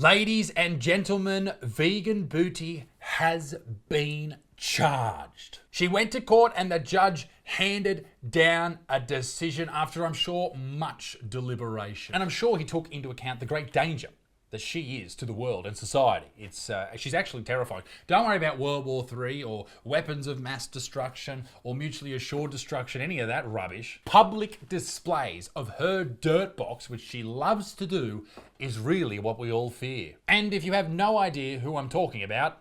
Ladies and gentlemen, Vegan Booty has been charged. She went to court and the judge handed down a decision after, I'm sure, much deliberation. And I'm sure he took into account the great danger that she is to the world and society. She's actually terrifying. Don't worry about World War III or weapons of mass destruction or mutually assured destruction, any of that rubbish. Public displays of her dirt box, which she loves to do, is really what we all fear. And if you have no idea who I'm talking about,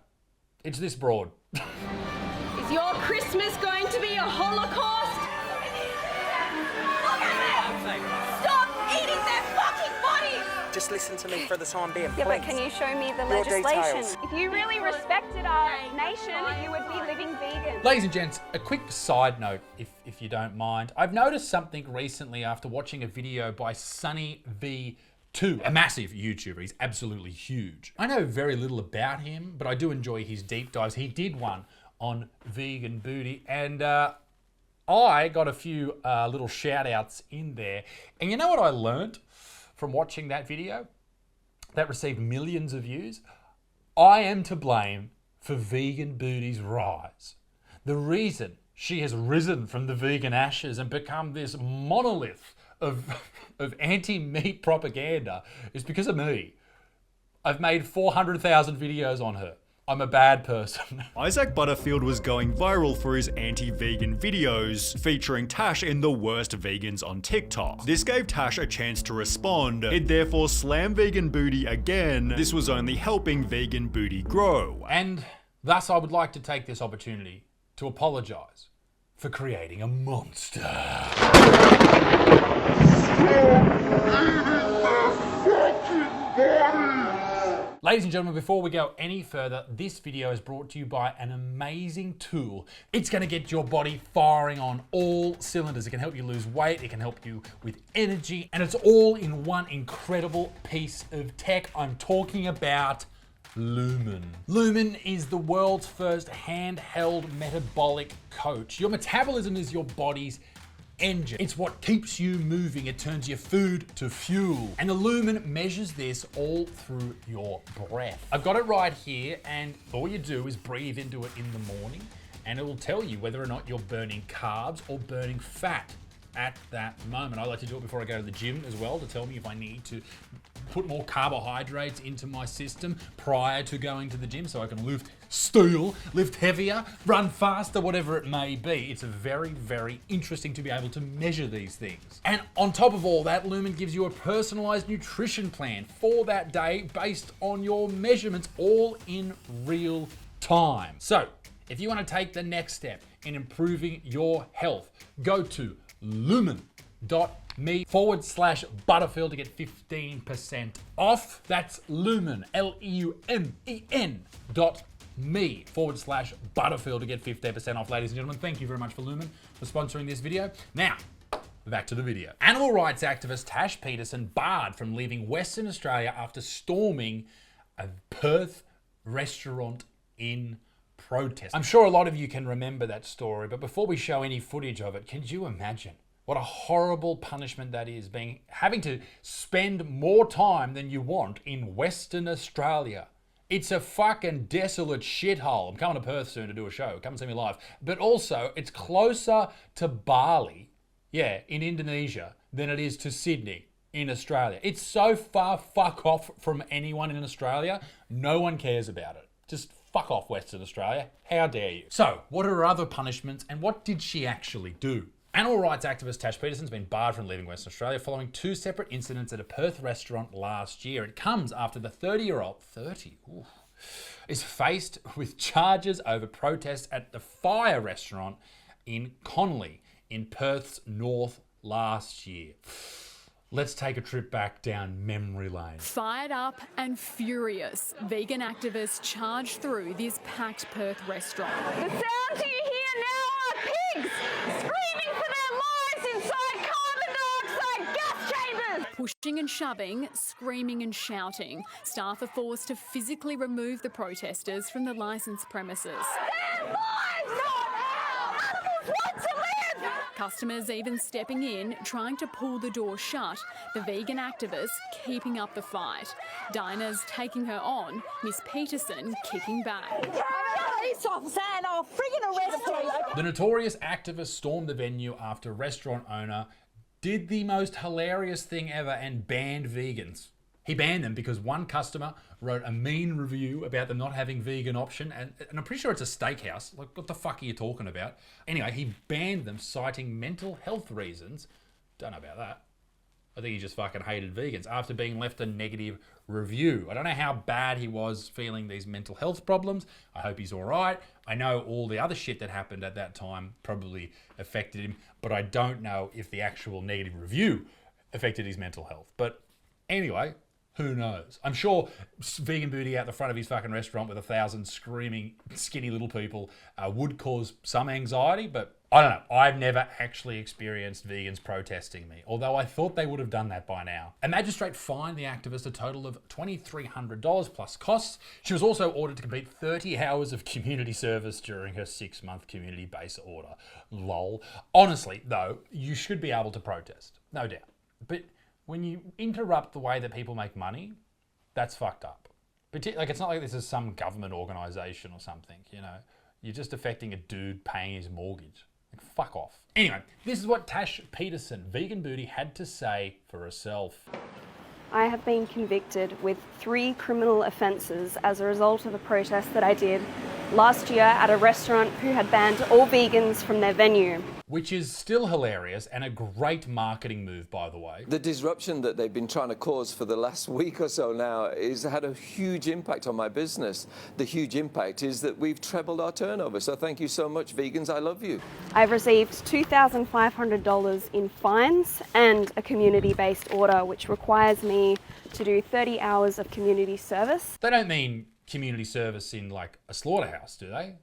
it's this broad. Is your Christmas going to be a Holocaust? Look at them! Stop eating their fucking bodies! Just listen to me for the time being, Yeah, please. but can you show me the Your legislation? details. If you really respected our nation, you would be living vegan. Ladies and gents, a quick side note, if you don't mind. I've noticed something recently after watching a video by Sunny V2, a massive YouTuber. He's absolutely huge. I know very little about him, but I do enjoy his deep dives. He did one on Vegan Booty, and I got a few little shout outs in there. And you know what I learned from watching that video that received millions of views? I am to blame for Vegan Booty's rise. The reason she has risen from the vegan ashes and become this monolith of anti-meat propaganda is because of me. I've made 400,000 videos on her. I'm a bad person. Isaac Butterfield was going viral for his anti-vegan videos, featuring Tash in the worst vegans on TikTok. This gave Tash a chance to respond. It therefore slammed Vegan Booty again. This was only helping Vegan Booty grow. And thus I would like to take this opportunity to apologise for creating a monster. Ladies and gentlemen, before we go any further, this video is brought to you by an amazing tool. It's going to get your body firing on all cylinders. It can help you lose weight, it can help you with energy, and it's all in one incredible piece of tech. I'm talking about Lumen. Lumen is the world's first handheld metabolic coach. Your metabolism is your body's engine. It's what keeps you moving. It turns your food to fuel. And the Lumen measures this all through your breath. I've got it right here, and all you do is breathe into it in the morning, and it will tell you whether or not you're burning carbs or burning fat at that moment. I like to do it before I go to the gym as well, to tell me if I need to put more carbohydrates into my system prior to going to the gym so I can lift steel, lift heavier, run faster, whatever it may be. It's very, very interesting to be able to measure these things. And on top of all that, Lumen gives you a personalized nutrition plan for that day based on your measurements, all in real time. So if you want to take the next step in improving your health, go to lumen.me/Butterfield to get 15% off. That's Lumen, LUMEN.me/Butterfield to get 15% off. Ladies and gentlemen, thank you very much for Lumen for sponsoring this video. Now, back to the video. Animal rights activist Tash Peterson barred from leaving Western Australia after storming a Perth restaurant in protest. I'm sure a lot of you can remember that story, but before we show any footage of it, can you imagine what a horrible punishment that is, having to spend more time than you want in Western Australia? It's a fucking desolate shithole. I'm coming to Perth soon to do a show. Come and see me live. But also, it's closer to Bali, in Indonesia, than it is to Sydney in Australia. It's so far fuck off from anyone in Australia, no one cares about it. Just fuck off, Western Australia. How dare you? So, what are her other punishments, and what did she actually do? Animal rights activist Tash Peterson's been barred from leaving Western Australia following two separate incidents at a Perth restaurant last year. It comes after the 30-year-old, is faced with charges over protests at the Fire restaurant in Connolly in Perth's north last year. Let's take a trip back down memory lane. Fired up and furious, vegan activists charged through this packed Perth restaurant. The sounds you hear now are pigs screaming for their lives inside carbon dioxide gas chambers. Pushing and shoving, screaming and shouting. Staff are forced to physically remove the protesters from the licensed premises. Their lives, not ours! Animals want to live! Customers even stepping in, trying to pull the door shut, the vegan activist keeping up the fight. Diners taking her on, Miss Peterson kicking back. Police officer and I'll friggin' arrest you. The notorious activist stormed the venue after restaurant owner did the most hilarious thing ever and banned vegans. He banned them because one customer wrote a mean review about them not having vegan option, and I'm pretty sure it's a steakhouse. Like, what the fuck are you talking about? Anyway, he banned them citing mental health reasons. Don't know about that. I think he just fucking hated vegans after being left a negative review. I don't know how bad he was feeling these mental health problems. I hope he's all right. I know all the other shit that happened at that time probably affected him, but I don't know if the actual negative review affected his mental health. But anyway, who knows? I'm sure vegan booty out the front of his fucking restaurant with 1,000 screaming, skinny little people would cause some anxiety, but I don't know. I've never actually experienced vegans protesting me, although I thought they would have done that by now. A magistrate fined the activist a total of $2,300 plus costs. She was also ordered to complete 30 hours of community service during her 6-month community base order. Lol. Honestly, though, you should be able to protest, no doubt. But when you interrupt the way that people make money, that's fucked up. Like, it's not like this is some government organisation or something, you know. You're just affecting a dude paying his mortgage. Like, fuck off. Anyway, this is what Tash Peterson, vegan booty, had to say for herself. I have been convicted with 3 criminal offences as a result of a protest that I did last year at a restaurant who had banned all vegans from their venue. Which is still hilarious and a great marketing move, by the way. The disruption that they've been trying to cause for the last week or so now has had a huge impact on my business. The huge impact is that we've trebled our turnover. So thank you so much, vegans. I love you. I've received $2,500 in fines and a community-based order, which requires me to do 30 hours of community service. They don't mean community service in like a slaughterhouse, do they?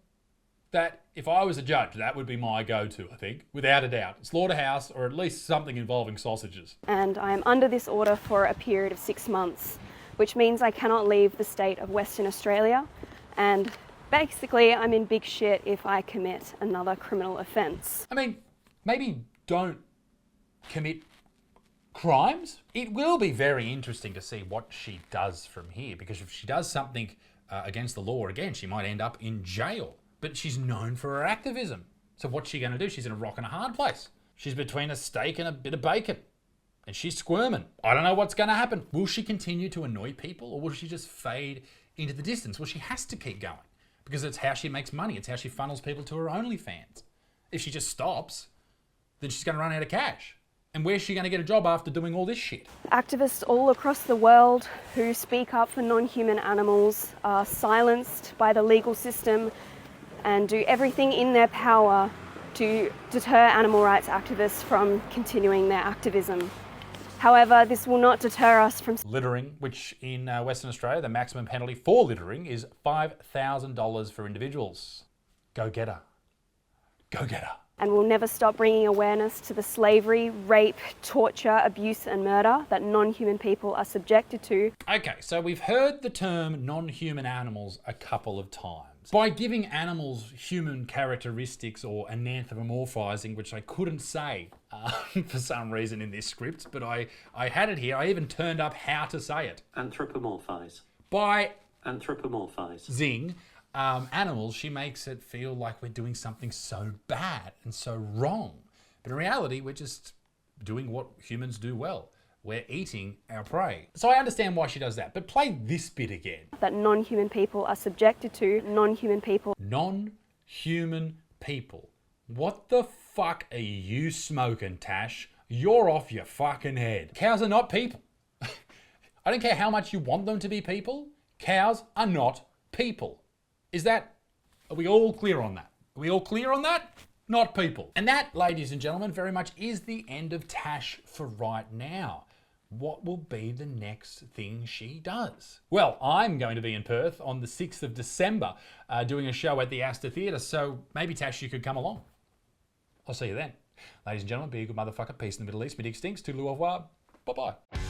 That, if I was a judge, that would be my go-to, I think, without a doubt. Slaughterhouse, or at least something involving sausages. And I am under this order for a period of 6 months, which means I cannot leave the state of Western Australia. And basically, I'm in big shit if I commit another criminal offence. I mean, maybe don't commit crimes. It will be very interesting to see what she does from here, because if she does something against the law again, she might end up in jail. But she's known for her activism. So what's she going to do? She's in a rock and a hard place. She's between a steak and a bit of bacon. And she's squirming. I don't know what's going to happen. Will she continue to annoy people, or will she just fade into the distance? Well, she has to keep going, because it's how she makes money. It's how she funnels people to her OnlyFans. If she just stops, then she's going to run out of cash. And where's she going to get a job after doing all this shit? Activists all across the world who speak up for non-human animals are silenced by the legal system and do everything in their power to deter animal rights activists from continuing their activism. However, this will not deter us from littering, which in Western Australia, the maximum penalty for littering is $5,000 for individuals. Go get her. Go get her. And will never stop bringing awareness to the slavery, rape, torture, abuse and murder that non-human people are subjected to. Okay, so we've heard the term non-human animals a couple of times. By giving animals human characteristics or anthropomorphizing, which I couldn't say for some reason in this script, but I had it here. I even turned up how to say it. Anthropomorphize. By anthropomorphize. Animals, she makes it feel like we're doing something so bad and so wrong. But in reality, we're just doing what humans do well. We're eating our prey. So I understand why she does that, but play this bit again. That non-human people are subjected to. Non-human people. Non-human people. What the fuck are you smoking, Tash? You're off your fucking head. Cows are not people. I don't care how much you want them to be people. Cows are not people. Are we all clear on that? Are we all clear on that? Not people. And that, ladies and gentlemen, very much is the end of Tash for right now. What will be the next thing she does? Well, I'm going to be in Perth on the 6th of December doing a show at the Astor Theatre, so maybe Tash, you could come along. I'll see you then. Ladies and gentlemen, be a good motherfucker. Peace in the Middle East. Me dick stinks. Toodaloo au revoir. Bye-bye.